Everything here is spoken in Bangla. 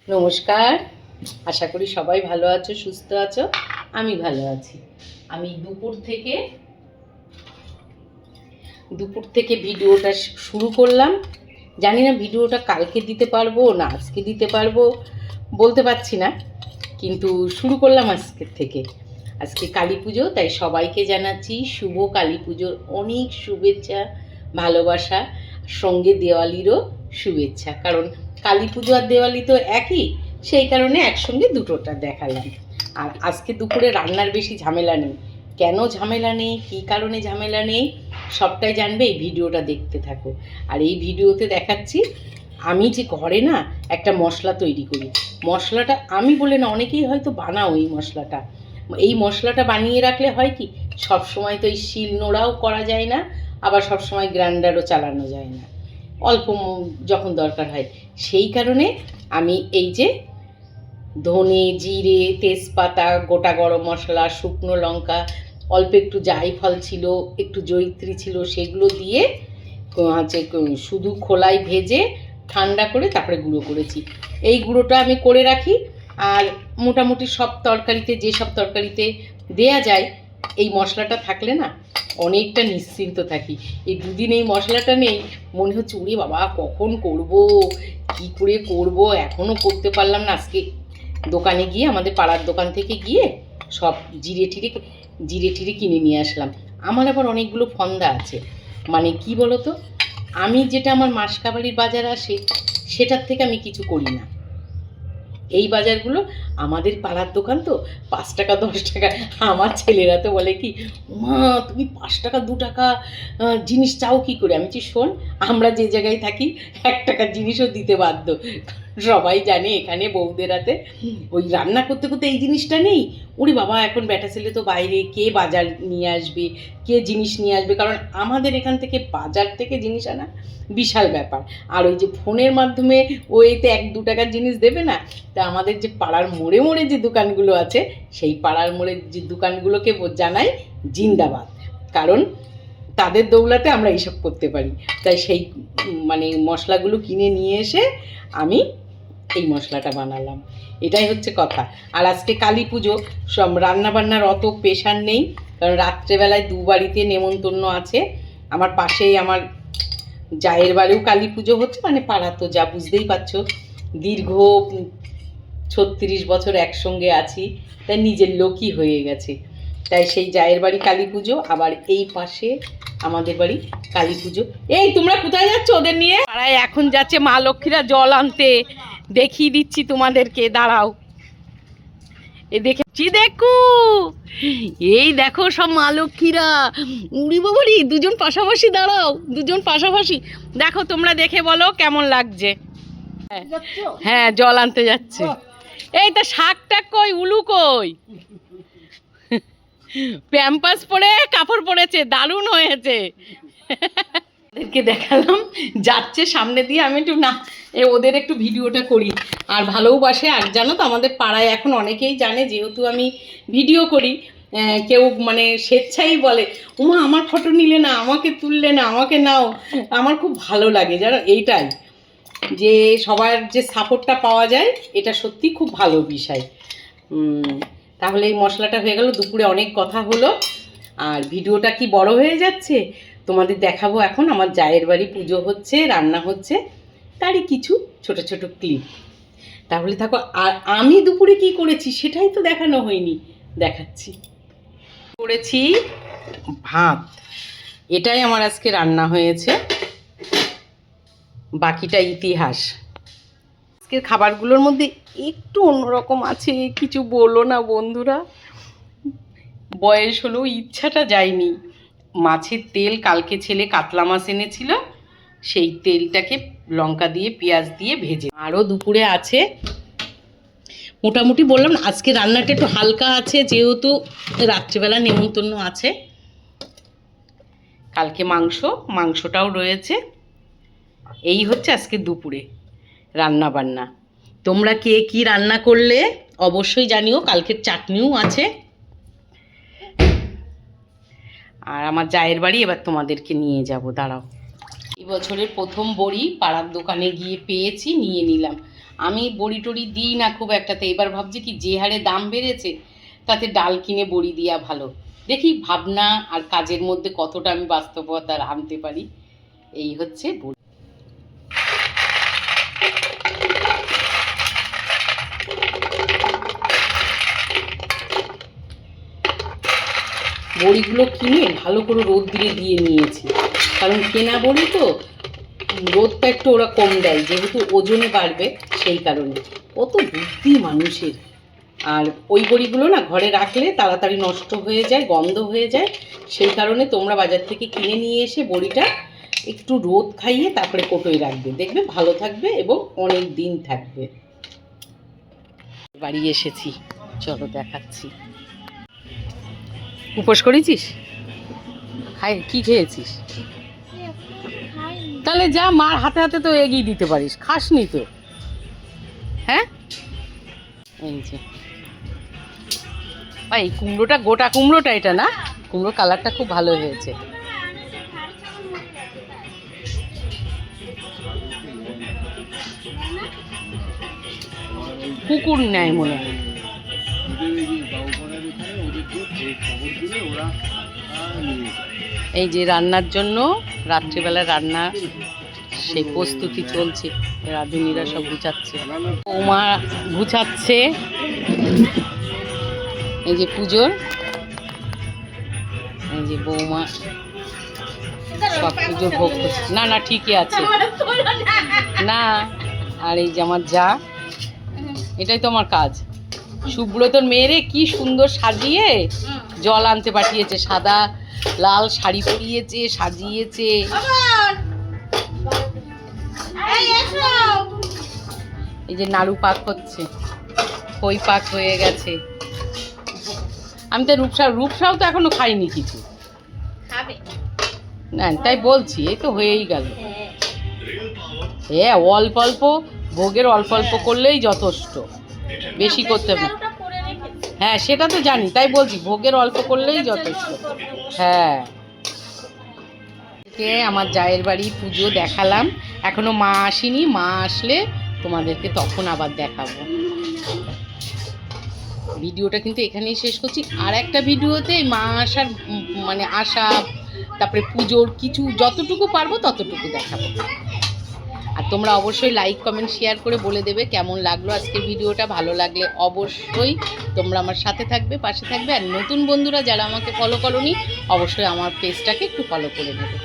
নমস্কার। আশা করি সবাই ভালো আছো, সুস্থ আছো। আমি ভালো আছি। আমি দুপুর থেকে ভিডিওটা শুরু করলাম। জানি না ভিডিওটা কালকে দিতে পারবো না আজকে দিতে পারবো, বলতে পারছি না, কিন্তু শুরু করলাম আজকের থেকে। আজকে কালী পুজো, তাই সবাইকে জানাচ্ছি শুভ কালী পুজোর অনেক শুভেচ্ছা, ভালোবাসা। সঙ্গে দেওয়ালিরও শুভেচ্ছা, কারণ কালী পুজো আর দেওয়ালি তো একই, সেই কারণে একসঙ্গে দুটোটা দেখালাম। আর আজকে দুপুরে রান্নার বেশি ঝামেলা নেই। কেন ঝামেলা নেই, কী কারণে ঝামেলা নেই, সবটাই জানবে। এই ভিডিওটা দেখতে থাকো। আর এই ভিডিওতে দেখাচ্ছি আমি যে ঘরে না একটা মশলা তৈরি করি। মশলাটা আমি বলে না, অনেকেই হয়তো বানাও এই মশলাটা। এই মশলাটা বানিয়ে রাখলে হয় কি, সব সময় তো এই শিল নোড়াও করা যায় না, আবার সব সময় গ্রাইন্ডারও চালানো যায় না, অল্প যখন দরকার হয়। সেই কারণে আমি এই যে ধনে, জিরে, তেজপাতা, গোটা গরম মশলা, শুকনো লঙ্কা, অল্প একটু জায়ফল ছিল, একটু জয়িত্রী ছিল, সেগুলো দিয়ে হচ্ছে শুধু খোলায় ভেজে ঠান্ডা করে তারপরে গুঁড়ো করেছি। এই গুঁড়োটা আমি করে রাখি। আর মোটামুটি সব তরকারিতে, যেসব তরকারিতে দেয়া যায়, এই মশলাটা থাকলে না অনেকটা নিশ্চিন্ত থাকি। এই দুদিন এই মশলাটা নেই, মনে হচ্ছে ওরে বাবা কখন করব, কি করে করব, এখনও করতে পারলাম না। আজকে দোকানে গিয়ে, আমাদের পাড়ার দোকান থেকে গিয়ে সব জিরে টিরে কিনে নিয়ে আসলাম। আমার আবার অনেকগুলো ফন্দা আছে। মানে কি বলো তো, আমি যেটা আমার মাসকাবাড়ির বাজার আসে সেটার থেকে আমি কিছু করি না। এই বাজারগুলো আমাদের পাড়ার দোকান তো, 5 টাকা 10 টাকা। আমার ছেলেরা তো বলে কি, মা তুমি 5 টাকা 2 টাকা জিনিস চাও কি করে? আমি বলছি শোন, আমরা যে জায়গায় থাকি 1 টাকার জিনিসও দিতে বাধ্য। সবাই জানে এখানে বউদের হাতে ওই রান্না করতে করতে এই জিনিসটা নেই। ওরে বাবা, এখন বেটা ছেলে তো বাইরে, কে বাজার নিয়ে আসবে, কে জিনিস নিয়ে আসবে, কারণ আমাদের এখান থেকে বাজার থেকে জিনিস আনা বিশাল ব্যাপার। আর ওই যে ফোনের মাধ্যমে ওইতে 1-2 টাকার জিনিস দেবে না। তা আমাদের যে পাড়ার মোড়ে মোড়ে যে দোকানগুলো আছে, সেই পাড়ার মোড়ে যে দোকানগুলোকে জানাই জিন্দাবাদ, কারণ তাদের দৌলতে আমরা এইসব করতে পারি। তাই সেই মানে মশলাগুলো কিনে নিয়ে এসে আমি এই মশলাটা বানালাম। এটাই হচ্ছে কথা। আর আজকে কালী পুজো, সব রান্নাবান্নার অত প্রেশার নেই, কারণ রাত্রেবেলায় 2 বাড়িতে নেমন্তন্ন আছে। আমার পাশেই আমার জায়ের বাড়িও কালী পুজো হচ্ছে, মানে পাড়া তো যা বুঝতেই পারছো, দীর্ঘ 36 বছর একসঙ্গে আছি, তাই নিজের লোকই হয়ে গেছে। তাই সেই জায়ের বাড়ি কালী পুজো, আবার এই পাশে আমাদের বাড়ি কালী পুজো। এই তোমরা কোথায় যাচ্ছ ওদের নিয়ে? পাড়ায় এখন যাচ্ছে মা লক্ষ্মীরা জল আনতে, দেখিয়ে দিচ্ছি তোমাদেরকে, দাঁড়াও। এ দেখেছি, দেখো এই দেখো সব মা লক্ষ্মীরা। উড়ি বাবারি, দুজন পাশাপাশি, দাঁড়াও, দুজন পাশাপাশি। দেখো তোমরা দেখে বলো কেমন লাগছে। হ্যাঁ, জল আনতে যাচ্ছে। এই তো শাকটা কই, উলু কই? প্যাম্পাস পরে কাপড় পরেছে, দারুণ হয়েছে। ওদেরকে দেখালাম যাচ্ছে সামনে দিয়ে, আমি একটু না ওদের একটু ভিডিওটা করি। আর ভালোবাসে। আর জানো তো, আমাদের পাড়ায় এখন অনেকেই জানে, যেহেতু আমি ভিডিও করি, কেউ মানে স্বেচ্ছাই বলে, ওমা আমার ফটো নিলে না, আমাকে তুললে না, আমাকে নাও। আমার খুব ভালো লাগে জানো, এইটাই যে সবার যে সাপোর্টটা পাওয়া যায়, এটা সত্যি খুব ভালো বিষয়। তাহলে এই মশলাটা হয়ে গেল। দুপুরে অনেক কথা হলো, আর ভিডিওটা কি বড় হয়ে যাচ্ছে, তোমাদের দেখাবো এখন আমার জায়ের বাড়ি পুজো হচ্ছে, রান্না হচ্ছে, তারই কিছু ছোট ছোট ক্লিপ। তাহলে থাকো। আর আমি দুপুরে কি করেছি সেটাই তো দেখানো হয়নি, দেখাচ্ছি। করেছি ভাত, এটাই আমার আজকে রান্না হয়েছে, বাকিটা ইতিহাস। আজকের খাবারগুলোর মধ্যে একটু অন্যরকম আছে, কিছু বলো না বন্ধুরা। বয়স হলেও ইচ্ছাটা যায়নি। মাছের তেল, কালকে ছেলে কাতলা মাছ এনেছিল, সেই তেলটাকে লঙ্কা দিয়ে পেঁয়াজ দিয়ে ভেজে। আরও দুপুরে আছে, মোটামুটি বললাম আজকে রান্নাটা একটু হালকা আছে, যেহেতু রাত্রিবেলা নেমন্তন্ন আছে। কালকে মাংসটাও রয়েছে। এই হচ্ছে আজকে দুপুরে রান্না বান্না। তোমরা কে কি রান্না করলে অবশ্যই জানিও। কালকের চাটনিও আছে। আর আমার জায়ের বাড়ি এবার তোমাদেরকে নিয়ে যাব, দাঁড়াও। এই বছরের প্রথম বড়ি পাড়ার দোকানে গিয়ে পেয়েছি, নিয়ে নিলাম। আমি বড়ি টড়ি দিই না খুব একটা, তো এবার ভাবছি কি যে হারে দাম বেড়েছে তাতে ডাল কিনে বড়ি দেওয়া ভালো। দেখি ভাবনা আর কাজের মধ্যে কতটা আমি বাস্তবতা আনতে পারি। এই হচ্ছে বড়ি। বড়িগুলো কিনে ভালো করে রোদ্দুরে দিয়ে নিয়েছি, কারণ কেনা বড়ি তো রোদটা একটু ওরা কম দেয়, যেহেতু ওজনে বাড়বে সেই কারণে। কত বুদ্ধি মানুষের। আর ওই বড়িগুলো না ঘরে রাখলে তাড়াতাড়ি নষ্ট হয়ে যায়, গন্ধ হয়ে যায়, সেই কারণে তোমরা বাজার থেকে কিনে নিয়ে এসে বড়িটা একটু রোদ খাইয়ে তারপরে কোটোয় রাখবে, দেখবে ভালো থাকবে এবং অনেক দিন থাকবে। বাড়ি এসেছি, চলো দেখাচ্ছি। উপোস করেছিস? খাই কি খেয়েছিস? তাহলে যা মার হাতে হাতে তো এগিয়ে দিতে পারিস, খাসনি তো? হ্যাঁ, এই যে ভাই কুমড়োটা, গোটা কুমড়োটা এটা না, কুমড়োর কালারটা খুব ভালো হয়েছে। কুকুর নেয় মনে হয়। এই যে রান্নার জন্য রাত্রিবেলা রান্না সেই প্রস্তুতি চলছে, রাঁধুনিরা সব গুছাচ্ছে, বৌমা গুছাচ্ছে। এই যে পুজোর, এই যে বৌমা সব পুজোর ভোগ করছে। না না ঠিকই আছে না। আর এই যে আমার যা, এটাই তো আমার কাজ। সুব্রতর মেয়েরে কি সুন্দর সাজিয়ে জল আনতে পাঠিয়েছে, সাদা লাল শাড়ি পরিয়েছে, সাজিয়েছে। এই যে নাড়ু পাক হচ্ছে, খই পাক হয়ে গেছে। আমি তো রূপসাও তো এখনো খাইনি কিছু, না তাই বলছি, এই তো হয়েই গেল। হ্যাঁ, অল্প অল্প ভোগের অল্প অল্প করলেই যথেষ্ট, বেশি করতে হবে। হ্যাঁ সেটা তো জানি, তাই বলছি ভোগের অল্প করলেই যথেষ্ট। হ্যাঁ, আমার জায়ের বাড়ি পুজো দেখালাম, এখনো মা আসেনি, মা আসলে তোমাদেরকে তখন আবার দেখাবো। ভিডিওটা কিন্তু এখানেই শেষ করছি। আর একটা ভিডিওতে মা আসার মানে আসা, তারপরে পুজোর কিছু যতটুকু পারবো ততটুকু দেখাবো। আর তোমরা অবশ্যই লাইক কমেন্ট শেয়ার করে বলে দেবে কেমন লাগলো আজকের ভিডিওটা। ভালো লাগলে অবশ্যই তোমরা আমার সাথে থাকবে, পাশে থাকবে। আর নতুন বন্ধুরা যারা আমাকে ফলো করোনি, অবশ্যই আমার পেজটাকে একটু ফলো করে দেবে।